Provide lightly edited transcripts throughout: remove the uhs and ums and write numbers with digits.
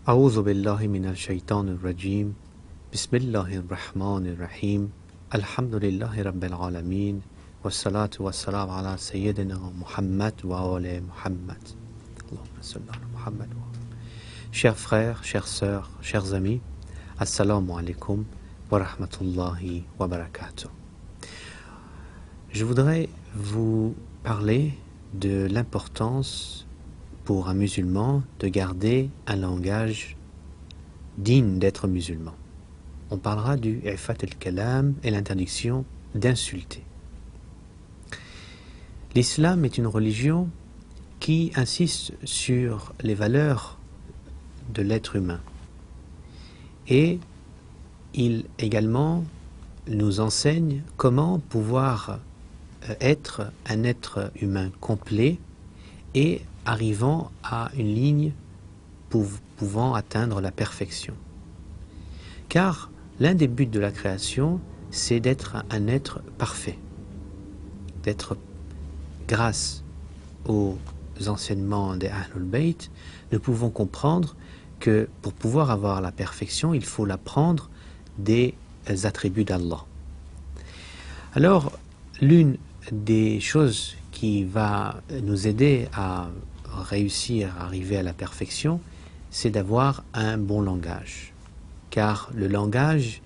أعوذ بالله من الشيطان الرجيم بسم الله الرحمن الرحيم الحمد لله رب العالمين والصلاة والسلام على سيدنا محمد وآل محمد اللهم صل على محمد. Chers frères, chères sœurs, chers amis, Assalamu alaikum wa rahmatullahi wa barakatuh. Je voudrais vous parler de l'importance pour un musulman de garder un langage digne d'être musulman. On parlera du ifat al-kalam et l'interdiction d'insulter. L'islam est une religion qui insiste sur les valeurs de l'être humain. Et il également nous enseigne comment pouvoir être un être humain complet et arrivant à une ligne pouvant atteindre la perfection. Car l'un des buts de la création, c'est d'être un être parfait. D'être, grâce aux enseignements des Ahlul Bayt, nous pouvons comprendre que pour pouvoir avoir la perfection, il faut l'apprendre des attributs d'Allah. Alors, l'une des choses qui va nous aider à réussir à arriver à la perfection, c'est d'avoir un bon langage. Car le langage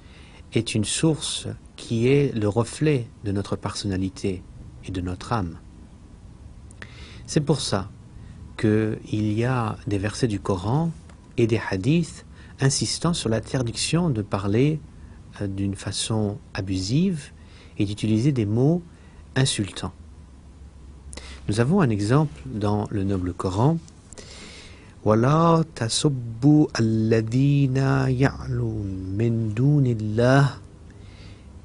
est une source qui est le reflet de notre personnalité et de notre âme. C'est pour ça qu'il y a des versets du Coran et des hadiths insistant sur l'interdiction de parler d'une façon abusive et d'utiliser des mots insultants. Nous avons un exemple dans le noble Coran. وَلَا تَسُبُّوا الَّذِينَ يَعْلُونَ مِن دُونِ اللَّهِ.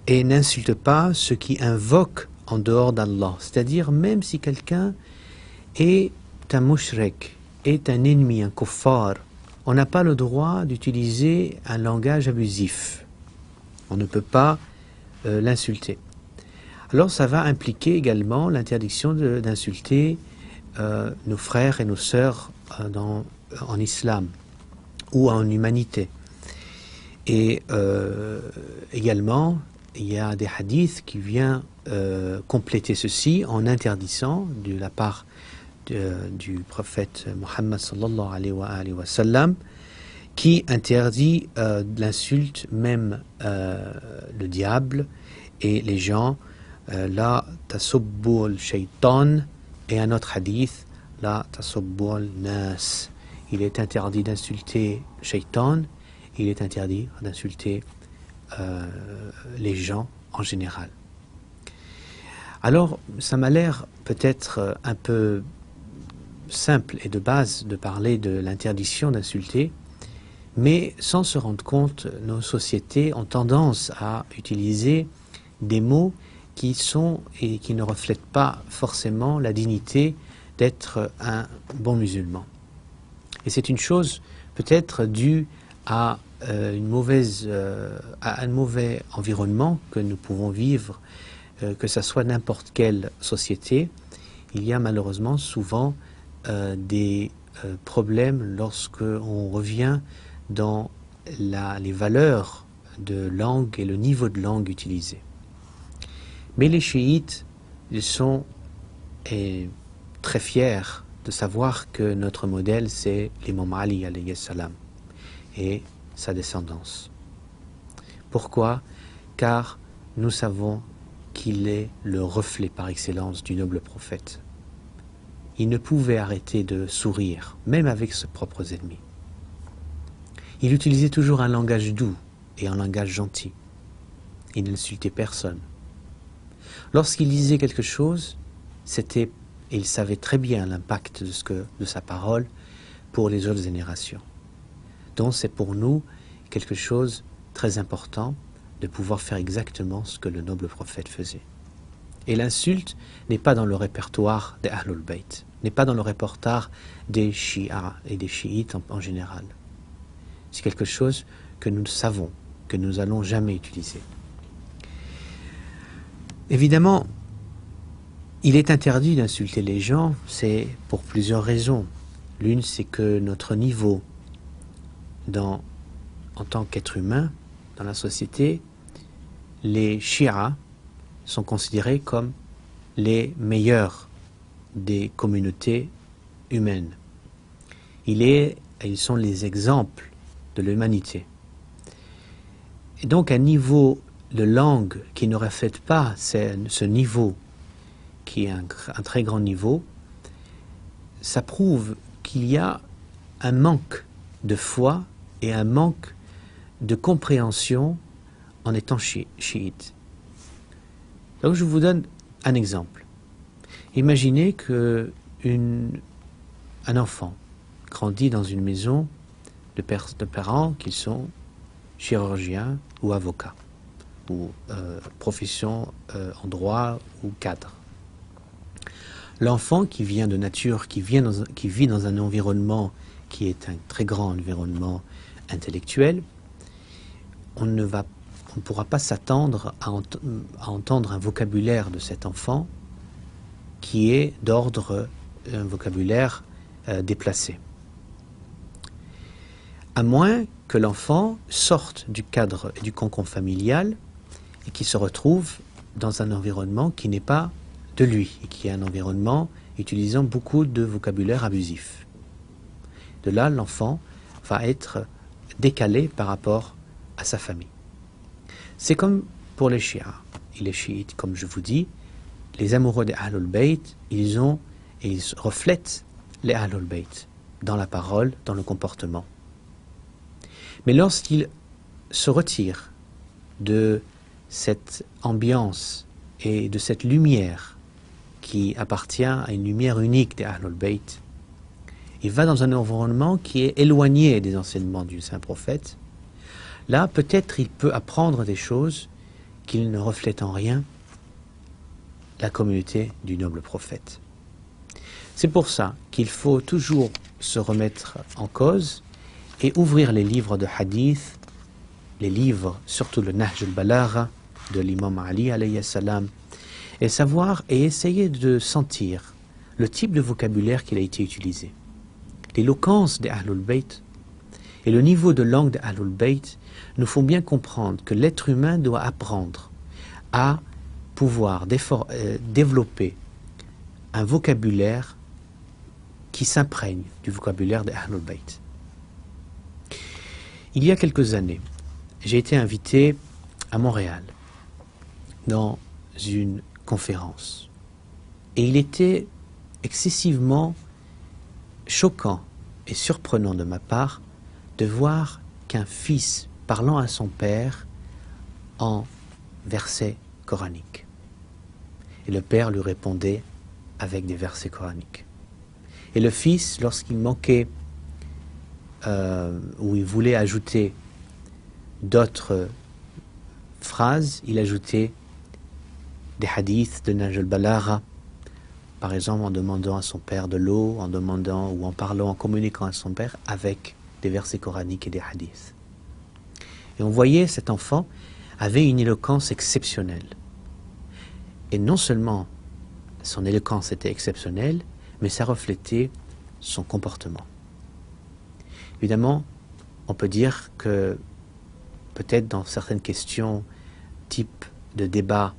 Et n'insulte pas ceux qui invoquent en dehors d'Allah. C'est-à-dire, même si quelqu'un est un mushrik, est un ennemi, un kuffar, on n'a pas le droit d'utiliser un langage abusif. On ne peut pas l'insulter. Alors ça va impliquer également l'interdiction d'insulter nos frères et nos sœurs en islam ou en humanité. Et également, il y a des hadiths qui viennent compléter ceci en interdisant de la part du prophète Muhammad sallallahu alayhi wa sallam, qui interdit l'insulte, même le diable et les gens. La tasubbu al-shaytan, et un autre hadith, la tasubbu al-nas. Il est interdit d'insulter le shaytan, il est interdit d'insulter les gens en général. Alors, ça m'a l'air peut-être un peu simple et de base de parler de l'interdiction d'insulter, mais sans se rendre compte, nos sociétés ont tendance à utiliser des mots qui sont et qui ne reflètent pas forcément la dignité d'être un bon musulman. Et c'est une chose peut-être due à un mauvais environnement que nous pouvons vivre, que ce soit n'importe quelle société. Il y a malheureusement souvent des problèmes lorsque on revient dans les valeurs de langue et le niveau de langue utilisé. Mais les chiites, ils sont très fiers de savoir que notre modèle, c'est l'imam Ali alayhi salam et sa descendance. Pourquoi? Car nous savons qu'il est le reflet par excellence du noble prophète. Il ne pouvait arrêter de sourire, même avec ses propres ennemis. Il utilisait toujours un langage doux et un langage gentil. Il n'insultait personne. Lorsqu'il disait quelque chose, il savait très bien l'impact de sa parole pour les autres générations. Donc c'est pour nous quelque chose de très important de pouvoir faire exactement ce que le noble prophète faisait. Et l'insulte n'est pas dans le répertoire des Ahlul Bayt, n'est pas dans le répertoire des Shia et des chiites en général. C'est quelque chose que nous savons, que nous n'allons jamais utiliser. Évidemment, il est interdit d'insulter les gens, c'est pour plusieurs raisons. L'une, c'est que notre niveau en tant qu'être humain, dans la société, les Shi'a sont considérés comme les meilleurs des communautés humaines. Ils sont les exemples de l'humanité. Et donc un niveau de langue qui ne reflète pas ce niveau, qui est un très grand niveau, ça prouve qu'il y a un manque de foi et un manque de compréhension en étant chiite. Donc je vous donne un exemple. Imaginez que un enfant grandit dans une maison de parents qui sont chirurgiens ou avocats, ou profession en droit ou cadre. L'enfant qui vient de nature, qui vit dans un environnement qui est un très grand environnement intellectuel, on ne pourra pas s'attendre à entendre un vocabulaire de cet enfant qui est d'ordre, un vocabulaire déplacé. À moins que l'enfant sorte du cadre et du cocon familial et qu'il se retrouve dans un environnement qui n'est pas de lui et qui est un environnement utilisant beaucoup de vocabulaire abusif. De là, l'enfant va être décalé par rapport à sa famille. C'est comme pour les chiites. Et les chiites, comme je vous dis, les amoureux des Ahlul Bayt, ils reflètent les Ahlul Bayt dans la parole, dans le comportement. Mais lorsqu'ils se retirent de cette ambiance et de cette lumière qui appartient à une lumière unique des Ahlul Bayt, il va dans un environnement qui est éloigné des enseignements du saint prophète. Là, peut-être il peut apprendre des choses qui ne reflètent en rien la communauté du noble prophète. C'est pour ça qu'il faut toujours se remettre en cause et ouvrir les livres de hadith, les livres, surtout le Nahj al-Balagha de l'imam Ali alayhi salam, et savoir et essayer de sentir le type de vocabulaire qui a été utilisé. L'éloquence des Ahlul Bayt et le niveau de langue des Ahlul Bayt nous font bien comprendre que l'être humain doit apprendre à pouvoir développer un vocabulaire qui s'imprègne du vocabulaire des Ahlul Bayt. Il y a quelques années, j'ai été invité à Montréal dans une conférence. Et il était excessivement choquant et surprenant de ma part de voir qu'un fils parlant à son père en versets coraniques. Et le père lui répondait avec des versets coraniques. Et le fils, lorsqu'il manquait ou il voulait ajouter d'autres phrases, il ajoutait des hadiths de Nahj al-Balagha, par exemple en demandant à son père de l'eau, en demandant ou en parlant, en communiquant à son père avec des versets coraniques et des hadiths. Et on voyait cet enfant avait une éloquence exceptionnelle. Et non seulement son éloquence était exceptionnelle, mais ça reflétait son comportement. Évidemment, on peut dire que peut-être dans certaines questions type de débat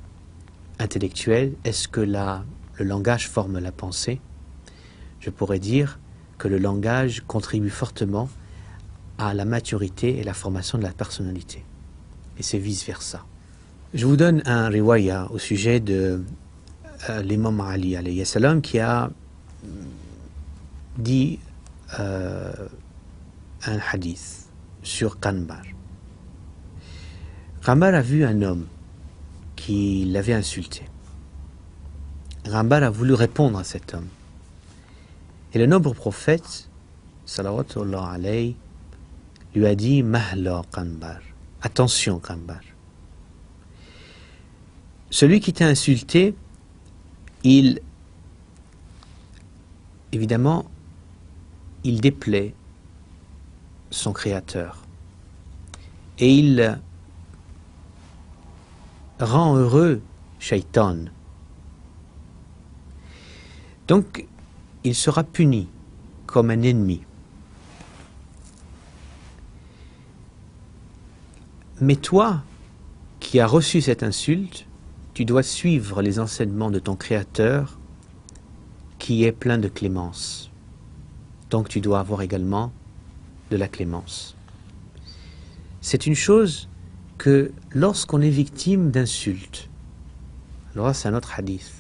intellectuel, est-ce que le langage forme la pensée? Je pourrais dire que le langage contribue fortement à la maturité et la formation de la personnalité. Et c'est vice-versa. Je vous donne un riwaya au sujet de l'imam Ali alayhi salam qui a dit un hadith sur Qanbar. Qanbar a vu un homme qui l'avait insulté. Qanbar a voulu répondre à cet homme. Et le noble prophète, salawatullah alayhi, lui a dit « Mahla Qanbar » (« Attention Qanbar ». Celui qui t'a insulté, évidemment, il déplaît son créateur. Et il rend heureux Shaitan. Donc, il sera puni comme un ennemi. Mais toi, qui as reçu cette insulte, tu dois suivre les enseignements de ton Créateur, qui est plein de clémence. Donc tu dois avoir également de la clémence. C'est une chose que lorsqu'on est victime d'insultes, alors c'est un autre hadith,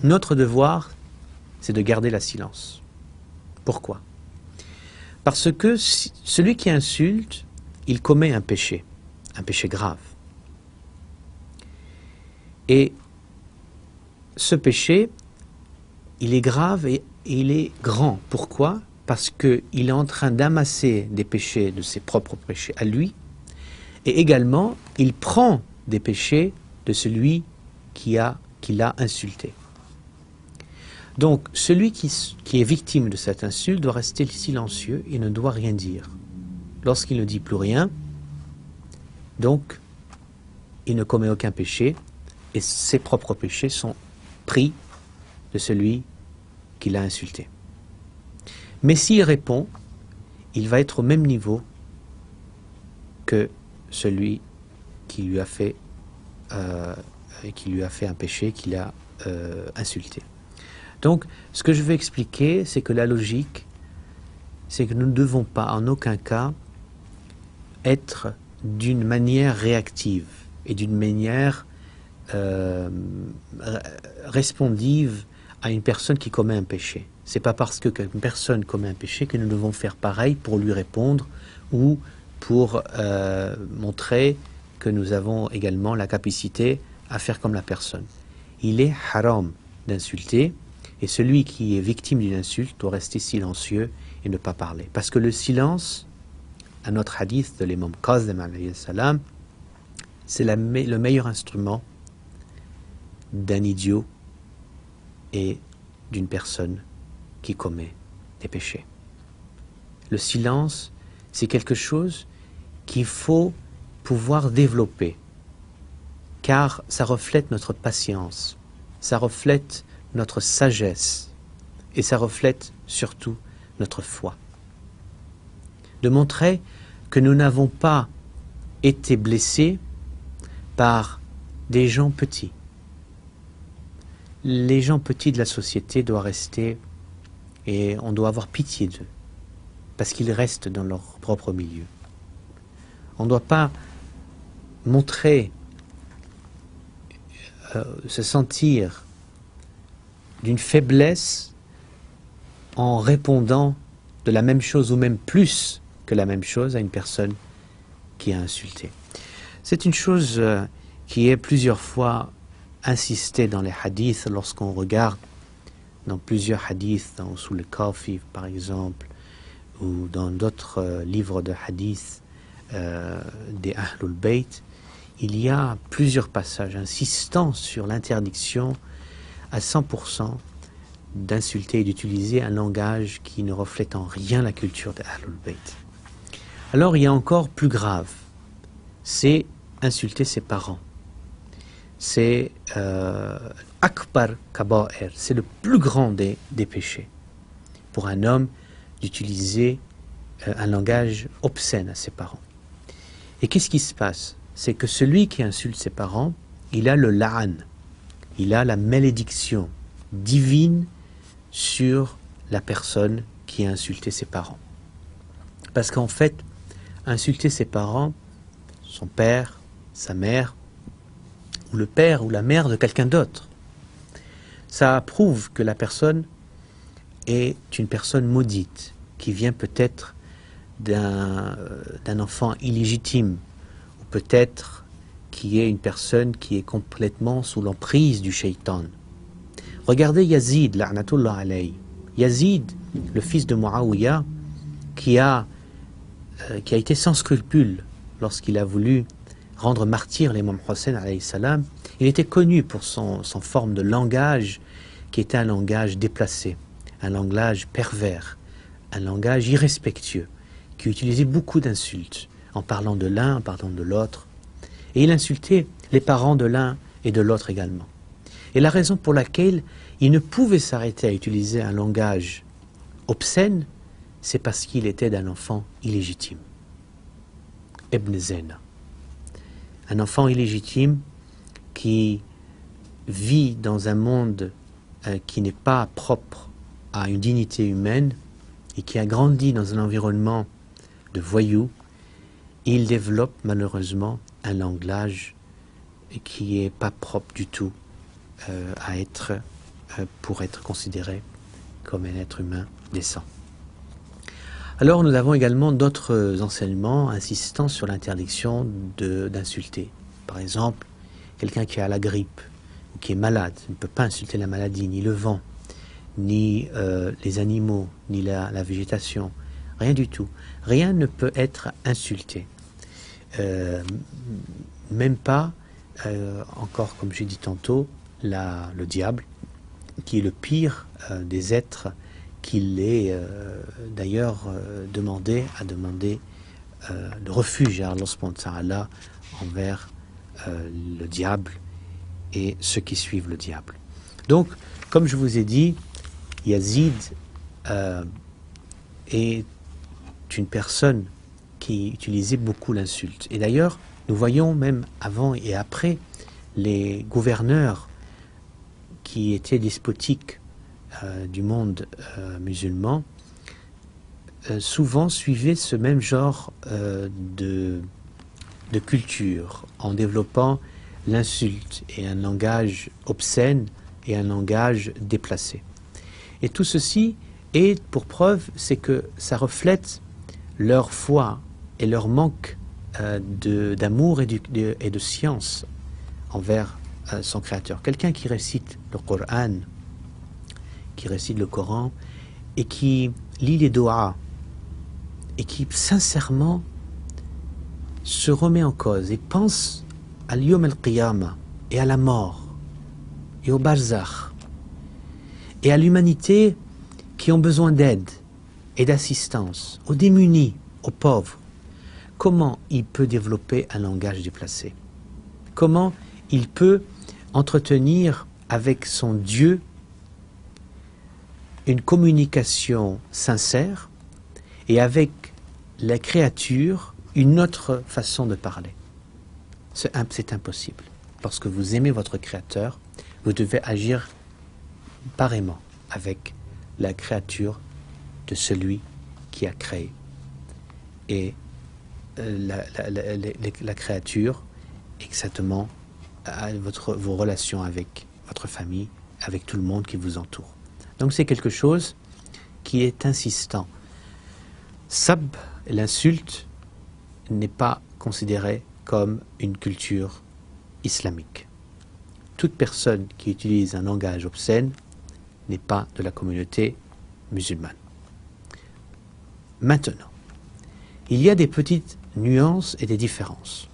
notre devoir, c'est de garder la silence. Pourquoi? Parce que celui qui insulte, il commet un péché grave. Et ce péché, il est grave et il est grand. Pourquoi? Parce qu'il est en train d'amasser des péchés, de ses propres péchés à lui, et également, il prend des péchés de celui qui l'a insulté. Donc, celui qui est victime de cette insulte doit rester silencieux et ne doit rien dire. Lorsqu'il ne dit plus rien, donc, il ne commet aucun péché, et ses propres péchés sont pris de celui qui l'a insulté. Mais s'il répond, il va être au même niveau que celui qui lui a fait un péché, qui l'a insulté. Donc, ce que je veux expliquer, c'est que la logique, c'est que nous ne devons pas, en aucun cas, être d'une manière réactive et d'une manière respondive à une personne qui commet un péché. C'est pas parce qu'une personne commet un péché que nous devons faire pareil pour lui répondre ou pour montrer que nous avons également la capacité à faire comme la personne. Il est haram d'insulter, et celui qui est victime d'une insulte doit rester silencieux et ne pas parler. Parce que le silence, un autre hadith de l'imam Kazim alayhi salam, c'est le meilleur instrument d'un idiot et d'une personne qui commet des péchés. Le silence, c'est quelque chose qu'il faut pouvoir développer, car ça reflète notre patience, ça reflète notre sagesse, et ça reflète surtout notre foi. De montrer que nous n'avons pas été blessés par des gens petits. Les gens petits de la société doivent rester, et on doit avoir pitié d'eux, parce qu'ils restent dans leur propre milieu. On ne doit pas montrer, se sentir d'une faiblesse en répondant de la même chose ou même plus que la même chose à une personne qui a insulté. C'est une chose qui est plusieurs fois insistée dans les hadiths lorsqu'on regarde dans plusieurs hadiths, sous le Kafi par exemple, ou dans d'autres livres de hadiths des Ahlul Bayt, il y a plusieurs passages insistant sur l'interdiction à 100% d'insulter et d'utiliser un langage qui ne reflète en rien la culture des Ahlul Bayt. Alors il y a encore plus grave, c'est insulter ses parents. C'est Akbar Kaba'ir, c'est le plus grand des péchés pour un homme d'utiliser un langage obscène à ses parents. Et qu'est-ce qui se passe? C'est que celui qui insulte ses parents, il a le la'an, il a la malédiction divine sur la personne qui a insulté ses parents. Parce qu'en fait, insulter ses parents, son père, sa mère, ou le père ou la mère de quelqu'un d'autre, ça prouve que la personne est une personne maudite, qui vient peut-être d'un enfant illégitime, ou peut-être qui est une personne qui est complètement sous l'emprise du shaitan. Regardez Yazid, la'natullah alayhi. Yazid, le fils de Muawiyah, qui a été sans scrupule lorsqu'il a voulu rendre martyr l'imam Hussein alayhi salam. Il était connu pour son forme de langage qui était un langage déplacé, un langage pervers, un langage irrespectueux, qui utilisait beaucoup d'insultes, en parlant de l'un, en parlant de l'autre. Et il insultait les parents de l'un et de l'autre également. Et la raison pour laquelle il ne pouvait s'arrêter à utiliser un langage obscène, c'est parce qu'il était d'un enfant illégitime. ibn Zina. Un enfant illégitime qui vit dans un monde qui n'est pas propre à une dignité humaine et qui a grandi dans un environnement de voyous, il développe malheureusement un langage qui n'est pas propre du tout pour être considéré comme un être humain décent. Alors nous avons également d'autres enseignements insistant sur l'interdiction d'insulter. Par exemple, quelqu'un qui a la grippe ou qui est malade ne peut pas insulter la maladie, ni le vent, ni les animaux, ni la végétation, rien du tout. Rien ne peut être insulté. Même pas, encore comme j'ai dit tantôt, le diable, qui est le pire des êtres qu'il est d'ailleurs demandé de refuge à Allah subhanahu wa ta'ala envers le diable et ceux qui suivent le diable. Donc, comme je vous ai dit, Yazid est une personne qui utilisait beaucoup l'insulte. Et d'ailleurs, nous voyons même avant et après les gouverneurs qui étaient despotiques du monde musulman souvent suivaient ce même genre de culture en développant l'insulte et un langage obscène et un langage déplacé. Et tout ceci est pour preuve, c'est que ça reflète leur foi et leur manque d'amour et de science envers son Créateur. Quelqu'un qui récite le Coran, et qui lit les doigts et qui sincèrement se remet en cause et pense à l'Yom al-Qiyamah et à la mort et au barzakh et à l'humanité qui ont besoin d'aide et d'assistance, aux démunis, aux pauvres, comment il peut développer un langage déplacé? Comment il peut entretenir avec son Dieu une communication sincère et avec la créature une autre façon de parler? C'est impossible. Lorsque vous aimez votre Créateur, vous devez agir pareillement avec la créature de celui qui a créé. Et la créature, exactement, vos relations avec votre famille, avec tout le monde qui vous entoure. Donc c'est quelque chose qui est insistant. Sab, l'insulte, n'est pas considéré comme une culture islamique. Toute personne qui utilise un langage obscène n'est pas de la communauté musulmane. Maintenant, il y a des petites nuances et des différences.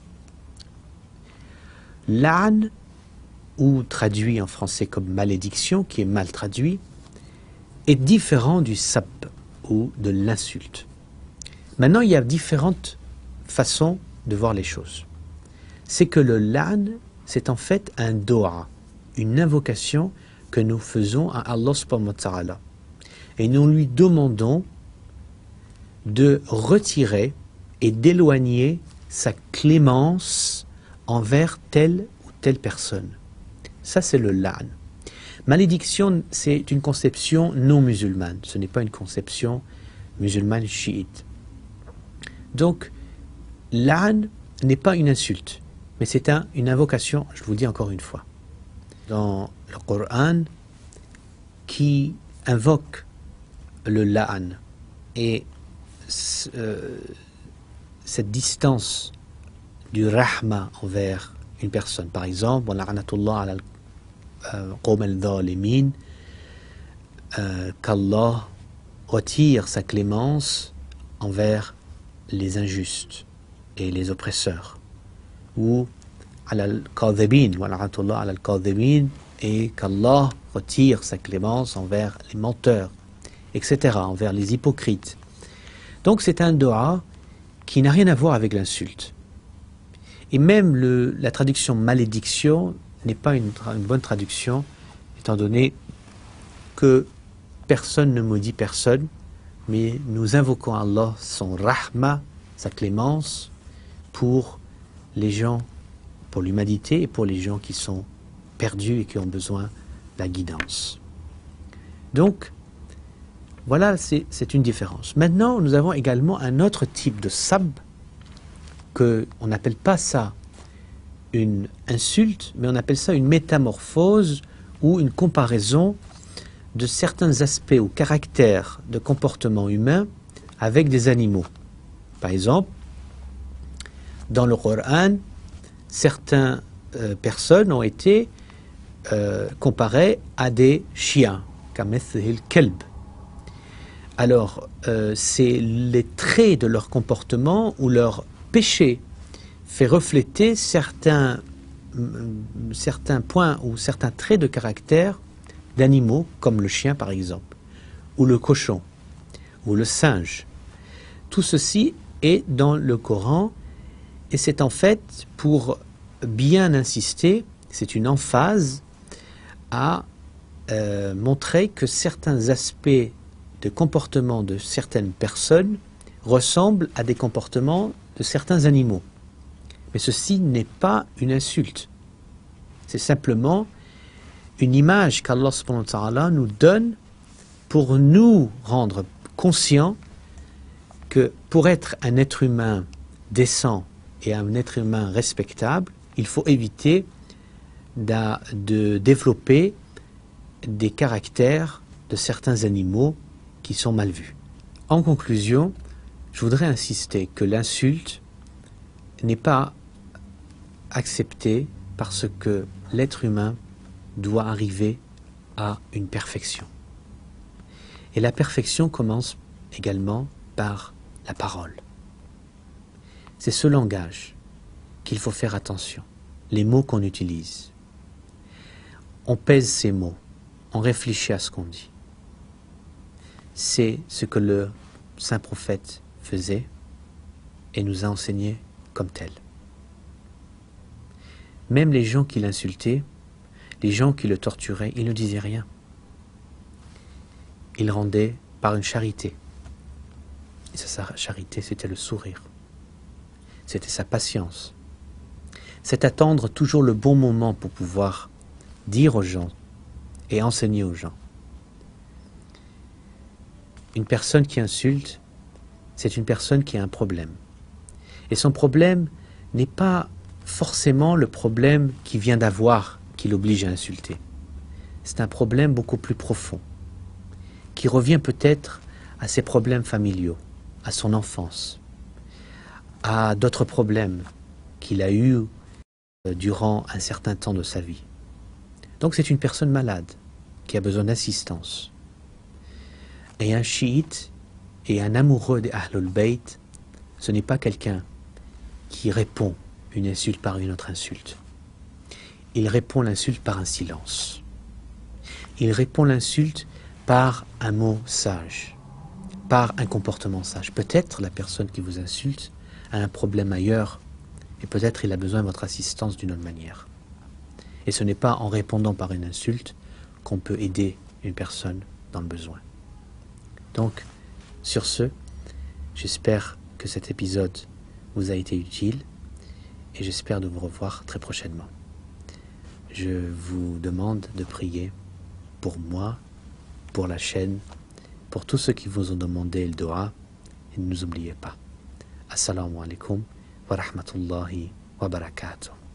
L'an, ou traduit en français comme malédiction, qui est mal traduit, est différent du sab, ou de l'insulte. Maintenant, il y a différentes façons de voir les choses. C'est que le lan, c'est en fait un doa, une invocation que nous faisons à Allah subhanahu wa ta'ala. Et nous lui demandons de retirer et d'éloigner sa clémence envers telle ou telle personne. Ça, c'est le lan. Malédiction, c'est une conception non musulmane. Ce n'est pas une conception musulmane chiite. Donc, lan n'est pas une insulte, mais c'est une invocation, je vous le dis encore une fois. Dans le Coran, qui invoque le la'an et cette distance du rahma envers une personne. Par exemple, qu'Allah retire sa clémence envers les injustes et les oppresseurs. Ou et qu'Allah retire sa clémence envers les menteurs, etc., envers les hypocrites. Donc c'est un doa qui n'a rien à voir avec l'insulte. Et même la traduction malédiction n'est pas une bonne traduction, étant donné que personne ne maudit personne, mais nous invoquons Allah, son rahma, sa clémence, pour les gens, pour l'humanité et pour les gens qui sont perdus et qui ont besoin de la guidance. Donc, voilà, c'est une différence. Maintenant, nous avons également un autre type de sab, on n'appelle pas ça une insulte, mais on appelle ça une métamorphose ou une comparaison de certains aspects ou caractères de comportement humain avec des animaux. Par exemple, dans le Coran, certaines personnes ont été comparées à des chiens, kamethil kelb. Alors, c'est les traits de leur comportement ou leur péché fait refléter certains points ou certains traits de caractère d'animaux, comme le chien par exemple, ou le cochon, ou le singe. Tout ceci est dans le Coran et c'est en fait pour bien insister, c'est une emphase à montrer que certains aspects de comportement de certaines personnes ressemblent à des comportements de certains animaux. Mais ceci n'est pas une insulte. C'est simplement une image qu'Allah subhanahu wa ta'ala nous donne pour nous rendre conscients que pour être un être humain décent et un être humain respectable, il faut éviter de développer des caractères de certains animaux qui sont mal vus. En conclusion, je voudrais insister que l'insulte n'est pas acceptée parce que l'être humain doit arriver à une perfection. Et la perfection commence également par la parole. C'est ce langage qu'il faut faire attention, les mots qu'on utilise. On pèse ces mots, on réfléchit à ce qu'on dit. C'est ce que le saint prophète faisait et nous a enseigné comme tel. Même les gens qui l'insultaient, les gens qui le torturaient, ils ne disaient rien. Il rendait par une charité. Et sa charité, c'était le sourire. C'était sa patience. C'est attendre toujours le bon moment pour pouvoir dire aux gens et enseigner aux gens. Une personne qui insulte, c'est une personne qui a un problème. Et son problème n'est pas forcément le problème qu'il vient d'avoir qui l'oblige à insulter. C'est un problème beaucoup plus profond, qui revient peut-être à ses problèmes familiaux, à son enfance, à d'autres problèmes qu'il a eus durant un certain temps de sa vie. Donc c'est une personne malade, qui a besoin d'assistance. Et un chiite et un amoureux des Ahlul Bayt, ce n'est pas quelqu'un qui répond une insulte par une autre insulte. Il répond l'insulte par un silence. Il répond l'insulte par un mot sage, par un comportement sage. Peut-être la personne qui vous insulte a un problème ailleurs et peut-être il a besoin de votre assistance d'une autre manière. Et ce n'est pas en répondant par une insulte qu'on peut aider une personne dans le besoin. Donc, sur ce, j'espère que cet épisode vous a été utile et j'espère de vous revoir très prochainement. Je vous demande de prier pour moi, pour la chaîne, pour tous ceux qui vous ont demandé le dua et ne nous oubliez pas. Assalamu alaikum wa rahmatullahi wa barakatuh.